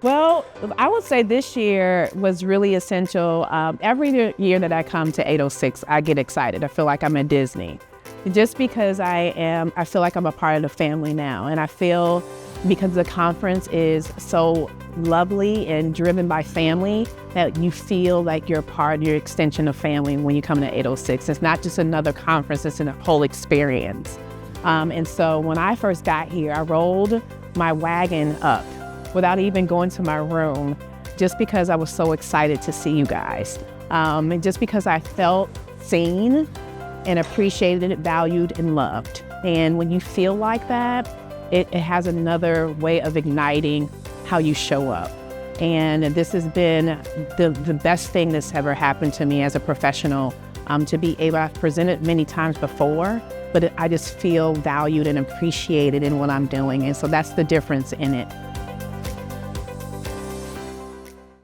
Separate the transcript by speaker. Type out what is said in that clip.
Speaker 1: Well, I would say this year was really essential. Every year that I come to 806, I get excited. I feel like I'm at Disney. Just because I feel like I'm a part of the family now. And I feel because the conference is so lovely and driven by family that you feel like you're a part of your extension of family when you come to 806. It's not just another conference, it's a whole experience. And so when I first got here, I rolled my wagon up without even going to my room, just because I was so excited to see you guys. And just because I felt seen and appreciated, valued, and loved. And when you feel like that, it has another way of igniting how you show up. And this has been the best thing that's ever happened to me as a professional, to be able, I've presented many times before, but I just feel valued and appreciated in what I'm doing. And so that's the difference in it.